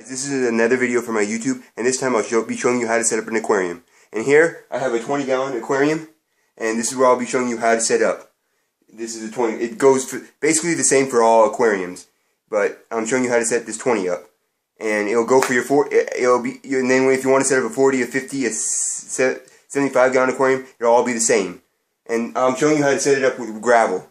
This is another video for my YouTube, and this time I'll be showing you how to set up an aquarium. And here I have a 20-gallon aquarium, and this is where I'll be showing you how to set up. This is a 20. It goes for basically the same for all aquariums, but I'm showing you how to set this 20 up. And it'll go for your and then if you want to set up a 40, a 50, a 75-gallon aquarium, it'll all be the same. And I'm showing you how to set it up with gravel.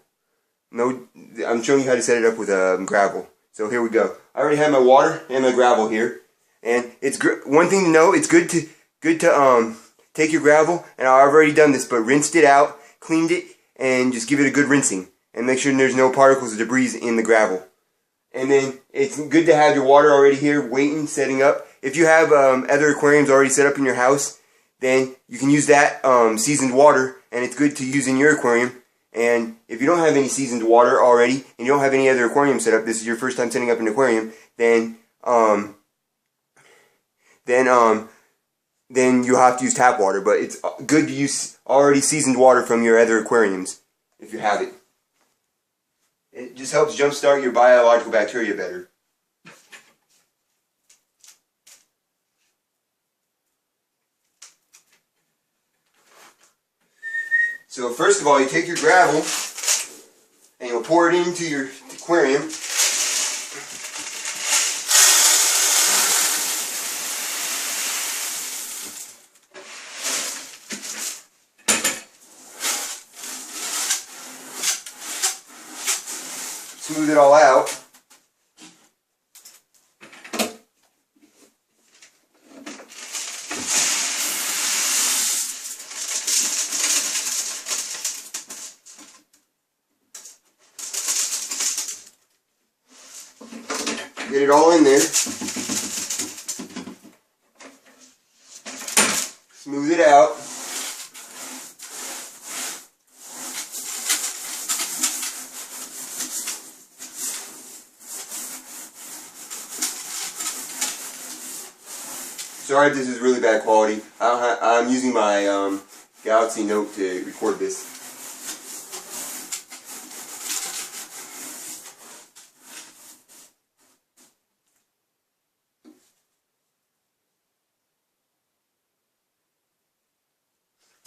I'm showing you how to set it up with gravel. So here we go. I already have my water and my gravel here, and it's one thing to know. It's good to take your gravel, and I've already done this, but rinsed it out, cleaned it, and just give it a good rinsing, and make sure there's no particles or debris in the gravel. And then it's good to have your water already here, waiting, setting up. If you have other aquariums already set up in your house, then you can use that seasoned water, and it's good to use in your aquarium. And if you don't have any seasoned water already, and you don't have any other aquarium set up, this is your first time setting up an aquarium, then you have to use tap water. But it's good to use already seasoned water from your other aquariums, if you have it. It just helps jumpstart your biological bacteria better. So first of all, you take your gravel and you'll pour it into your aquarium. Smooth it all out. Get it all in there. Smooth it out. Sorry if this is really bad quality. I'm using my Galaxy Note to record this.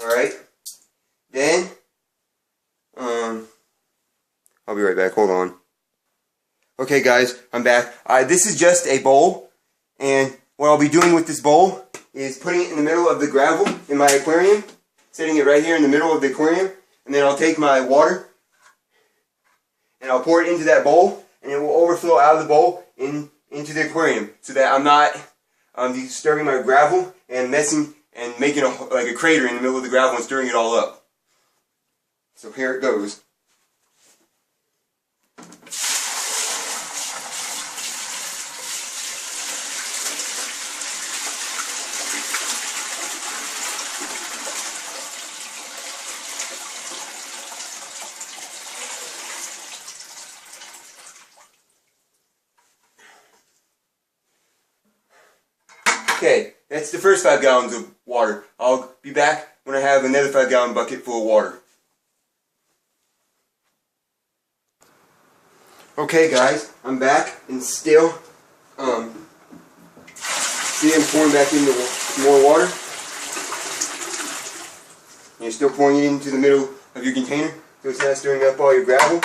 Alright, then, I'll be right back, hold on. Okay guys, I'm back. This is just a bowl, and what I'll be doing with this bowl is putting it in the middle of the gravel in my aquarium, setting it right here in the middle of the aquarium, and then I'll take my water, and I'll pour it into that bowl, and it will overflow out of the bowl into the aquarium, so that I'm not disturbing my gravel and messing and making like a crater in the middle of the gravel and stirring it all up. So here it goes. Okay, that's the first 5 gallons of water. I'll be back when I have another 5-gallon bucket full of water. Okay guys, I'm back, and still, see, I'm pouring back in more water. And you're still pouring it into the middle of your container, so it's not stirring up all your gravel.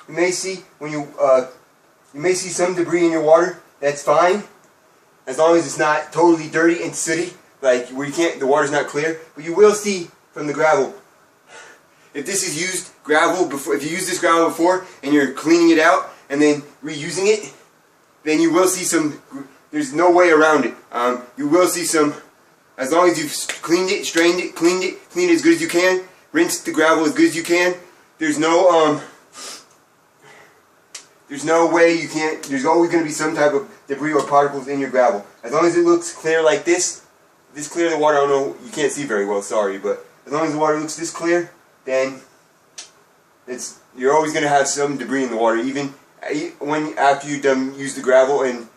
You may see you may see some debris in your water. That's fine, as long as it's not totally dirty and sooty, like where the water's not clear. But you will see from the gravel, if this is used gravel before, if you used this gravel before and you're cleaning it out and then reusing it, then you will see some. There's no way around it. You will see some. As long as you've cleaned it, strained it, cleaned it as good as you can, rinsed the gravel as good as you can. There's no way you can't. There's always going to be some type of debris or particles in your gravel. As long as it looks clear like this clear the water. I don't know, you can't see very well, sorry, but as long as the water looks this clear, then you're always going to have some debris in the water, even after you've used the gravel and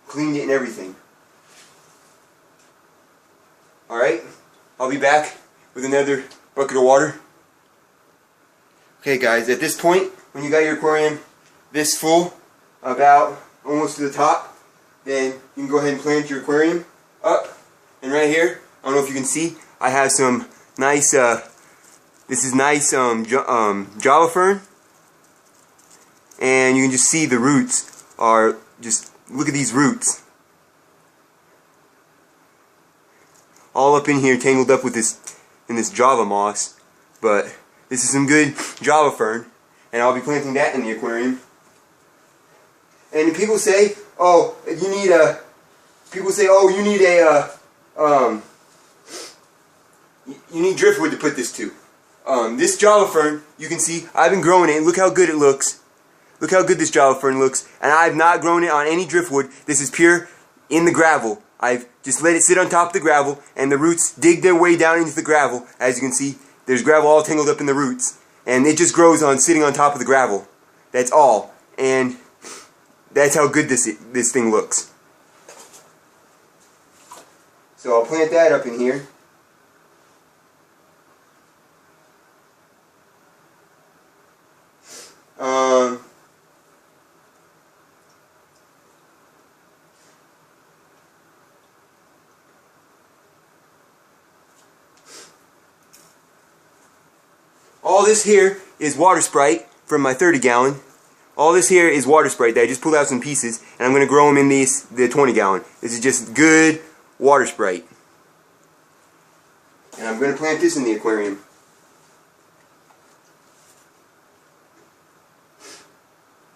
cleaned it and everything. Alright, I'll be back with another bucket of water. Okay guys, at this point, when you got your aquarium this full, about almost to the top, then you can go ahead and plant your aquarium up. And right here, I don't know if you can see, I have some nice, this is nice Java fern. And you can just see the roots are just, look at these roots. All up in here, tangled up with this Java moss. But this is some good Java fern, and I'll be planting that in the aquarium. And people say, oh, you need a, people say, oh, you need a, you need driftwood to put this to. This Java fern, you can see, I've been growing it, and look how good it looks. Look how good this Java fern looks. And I've not grown it on any driftwood. This is pure in the gravel. I've just let it sit on top of the gravel, and the roots dig their way down into the gravel. As you can see, there's gravel all tangled up in the roots. And it just grows on sitting on top of the gravel. That's all. And that's how good this thing looks. So I'll plant that up in here. All this here is water Sprite from my 30 gallon. All this here is water Sprite that I just pulled out some pieces, and I'm going to grow them in the 20 gallon. This is just good water Sprite. And I'm going to plant this in the aquarium.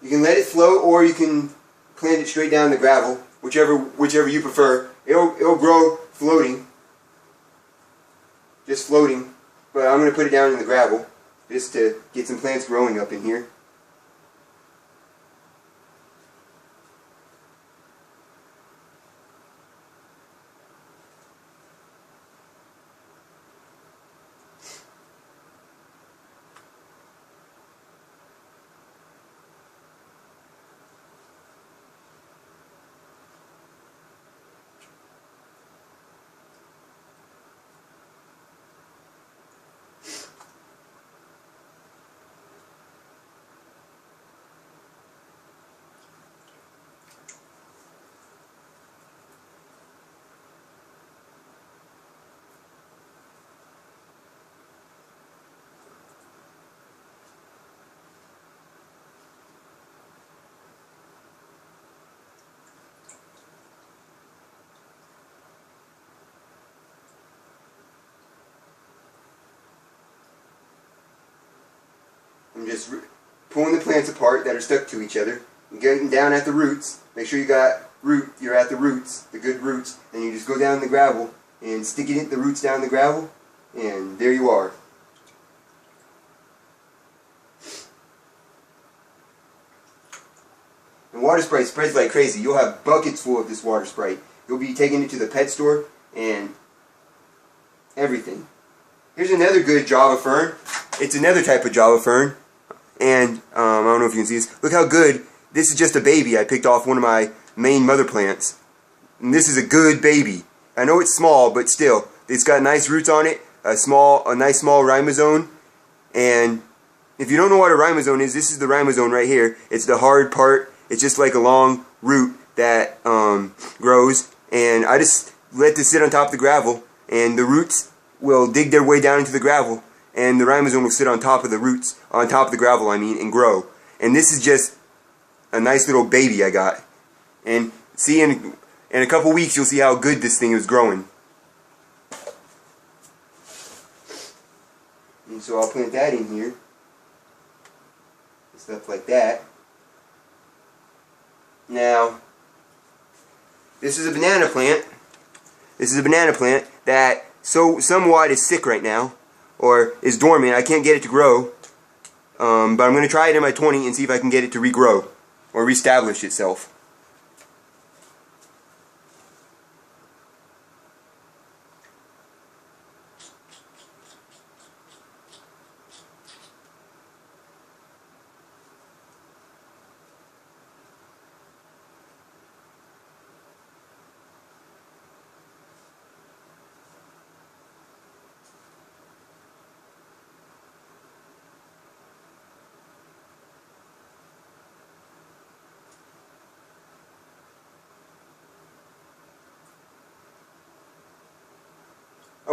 You can let it float, or you can plant it straight down in the gravel, whichever you prefer. It'll grow floating, just floating. But I'm going to put it down in the gravel, just to get some plants growing up in here. I'm just pulling the plants apart that are stuck to each other, and getting down at the roots. Make sure you're at the roots, the good roots, and you just go down in the gravel and stick it in the roots down in the gravel, and there you are. And water Sprite spreads like crazy. You'll have buckets full of this water Sprite. You'll be taking it to the pet store and everything. Here's another good Java fern. It's another type of Java fern. And, I don't know if you can see this. Look how good. This is just a baby. I picked off one of my main mother plants. And this is a good baby. I know it's small, but still. It's got nice roots on it. A nice small rhizome. And if you don't know what a rhizome is, this is the rhizome right here. It's the hard part. It's just like a long root that grows. And I just let this sit on top of the gravel. And the roots will dig their way down into the gravel. And the rhizome will sit on top of the roots, on top of the gravel, I mean, and grow. And this is just a nice little baby I got. And see, in a couple weeks, you'll see how good this thing is growing. And so I'll plant that in here. Stuff like that. Now, this is a banana plant. This is a banana plant that somewhat is sick right now, or is dormant. I can't get it to grow, but I'm going to try it in my 20 and see if I can get it to regrow or reestablish itself.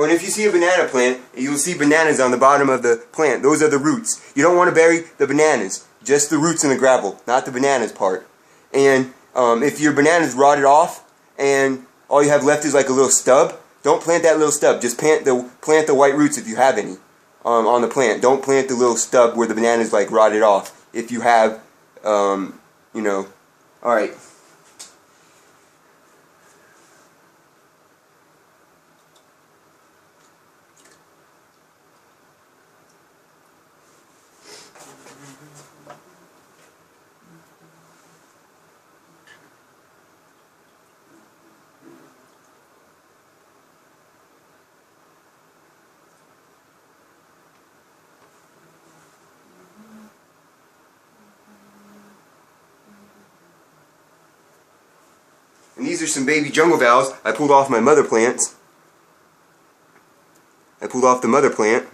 Oh, and if you see a banana plant, you'll see bananas on the bottom of the plant. Those are the roots. You don't want to bury the bananas, just the roots in the gravel, not the bananas part. And if your banana's rotted off and all you have left is like a little stub, don't plant that little stub. Just plant the white roots if you have any on the plant. Don't plant the little stub where the banana's like rotted off if you have, you know. Alright. And these are some baby jungle valves I pulled off my mother plants. I pulled off the mother plant.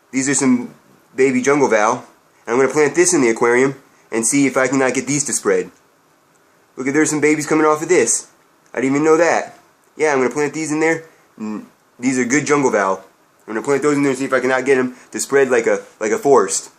These are some baby jungle valve. And I'm going to plant this in the aquarium and see if I cannot get these to spread. Look, there's some babies coming off of this. I didn't even know that. Yeah, I'm going to plant these in there. These are good jungle valve. I'm going to plant those in there and see if I cannot get them to spread like a forest.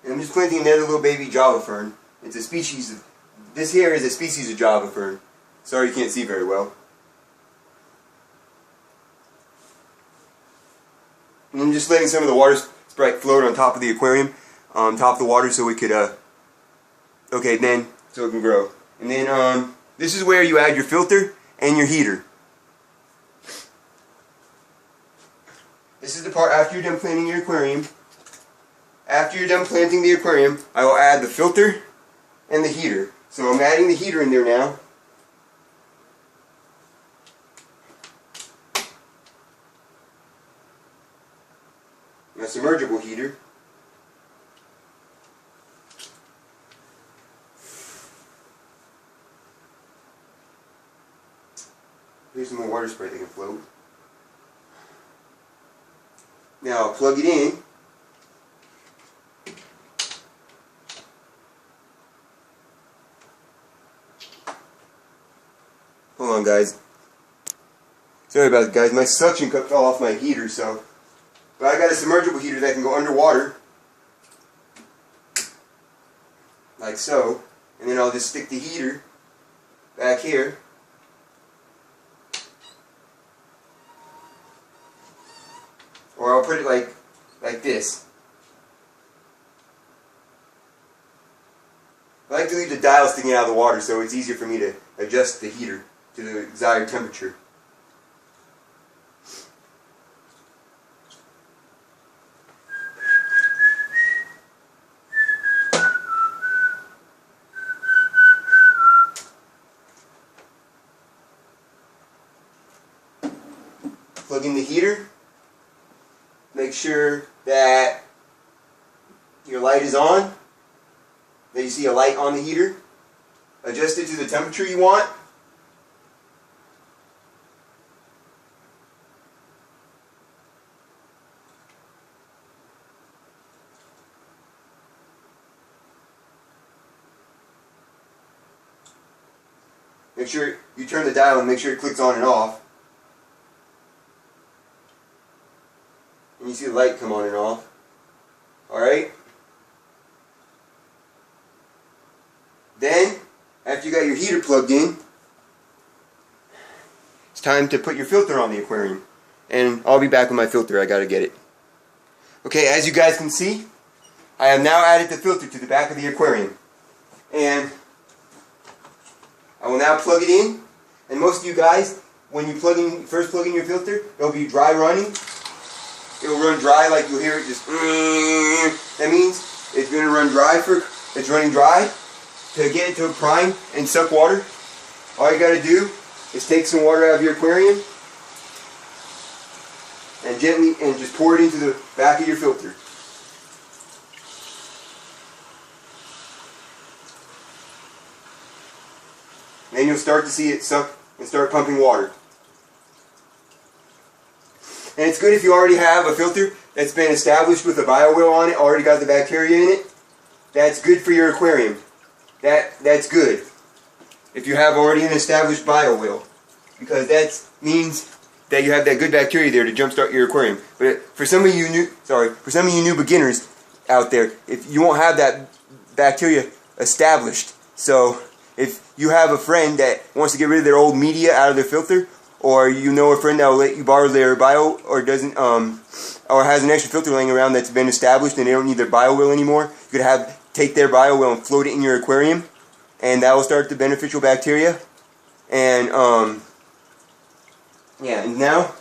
And I'm just planting another little baby Java fern. It's a species of, this here is a species of Java fern. Sorry you can't see very well. And I'm just letting some of the water sprite float on top of the aquarium, on top of the water so we could, okay, then, so it can grow. And then, this is where you add your filter and your heater. This is the part after you're done planting your aquarium. After you're done planting the aquarium, I will add the filter and the heater. So I'm adding the heater in there now. My submergible heater. Here's some more water spray that can float. Now I'll plug it in. Hold on, guys. Sorry about it, guys. My suction cup fell off my heater, so. But I got a submergible heater that can go underwater. Like so. And then I'll just stick the heater back here. Or I'll put it like this. I like to leave the dial sticking out of the water so it's easier for me to adjust the heater to the desired temperature. Plug in the heater. Make sure that your light is on, that you see a light on the heater. Adjust it to the temperature you want. Make sure you turn the dial and make sure it clicks on and off. And you see the light come on and off. Alright? Then, after you got your heater plugged in, it's time to put your filter on the aquarium. and I'll be back with my filter. I gotta get it. Okay, as you guys can see, I have now added the filter to the back of the aquarium. And I will now plug it in. And most of you guys, when you first plug in your filter, it'll be dry running. It'll run dry, like you'll hear it just. That means it's going to run dry it's running dry. To get it to prime and suck water, all you got to do is take some water out of your aquarium and just pour it into the back of your filter. Then you'll start to see it suck and start pumping water. And it's good if you already have a filter that's been established with a bio-oil on it, already got the bacteria in it. That's good for your aquarium. That's good if you have already an established bio-oil, because that means that you have that good bacteria there to jumpstart your aquarium. But for some of you new beginners out there, if you won't have that bacteria established, so if you have a friend that wants to get rid of their old media out of their filter, or you know a friend that will let you borrow their bio, or doesn't, or has an extra filter laying around that's been established and they don't need their bio-oil anymore, you could take their bio-oil and float it in your aquarium, and that will start the beneficial bacteria. And yeah, and now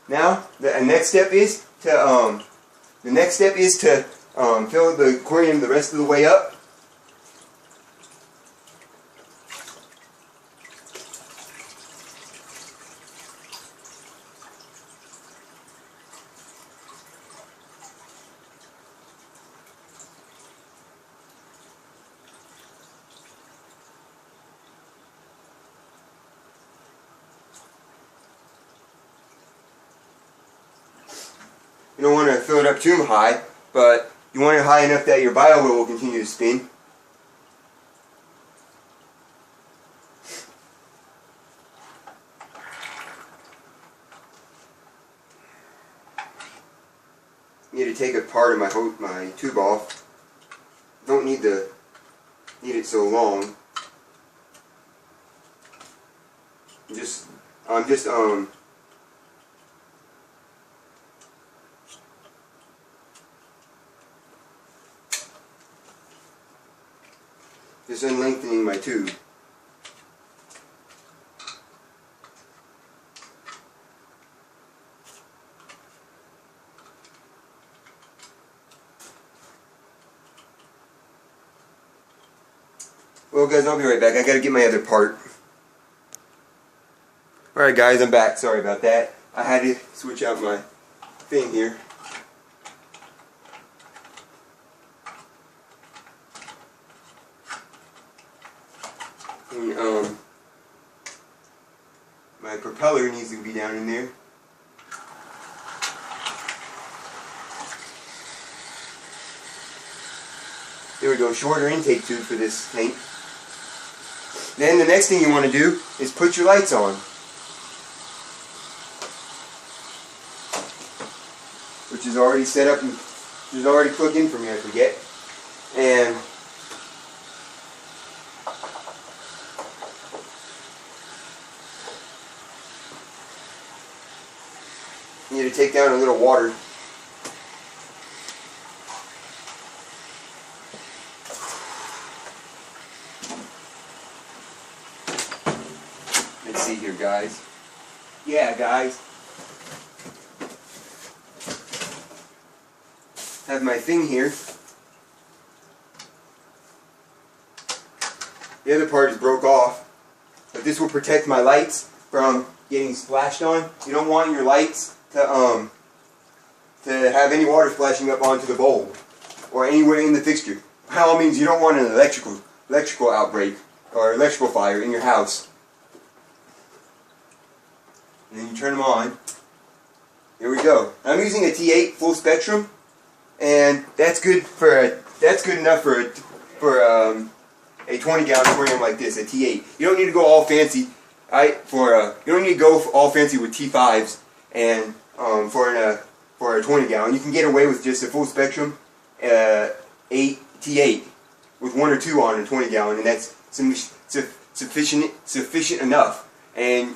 the next step is to fill the aquarium the rest of the way up. You don't want to fill it up too high, but you want it high enough that your bio-oil will continue to spin. I need to take a part of my tube off. Don't need it so long. I'm just unlengthening my tube. Well guys, I'll be right back. I gotta get my other part. Alright guys, I'm back. Sorry about that. I had to switch out my thing here. And, my propeller needs to be down in there. There we go, shorter intake tube for this tank. Then the next thing you want to do is put your lights on. Which is already set up and is already plugged in for me, I forget. And you need to take down a little water. Let's see here, guys. Yeah, guys. Have my thing here. The other part is broke off, but this will protect my lights from getting splashed on. You don't want your lights to have any water splashing up onto the bulb or anywhere in the fixture. By all means, you don't want an electrical outbreak or electrical fire in your house. And then you turn them on. Here we go. I'm using a T8 full spectrum, and that's good enough for a 20-gallon aquarium like this, a T8. You don't need to go all fancy. You don't need to go all fancy with T5s and for a 20-gallon. You can get away with just a full spectrum T8 with 1 or 2 on a 20-gallon, and that's sufficient enough. And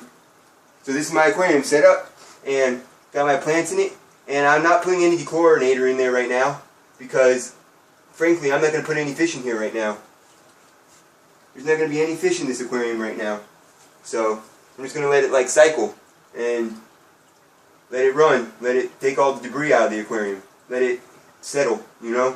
so this is my aquarium set up, and got my plants in it, and I'm not putting any dechlorinator in there right now because, frankly, I'm not going to put any fish in here right now. There's not going to be any fish in this aquarium right now. So I'm just going to let it like cycle and let it run. Let it take all the debris out of the aquarium. Let it settle, you know?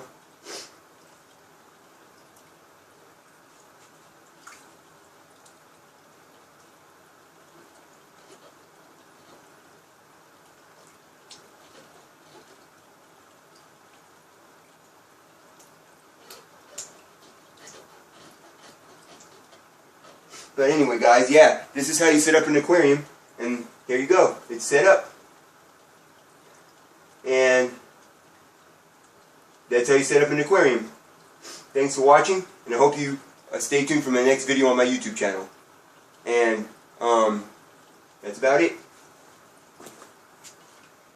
But anyway, guys, yeah, this is how you set up an aquarium, and here you go. It's set up. And that's how you set up an aquarium. Thanks for watching, and I hope you stay tuned for my next video on my YouTube channel. And that's about it.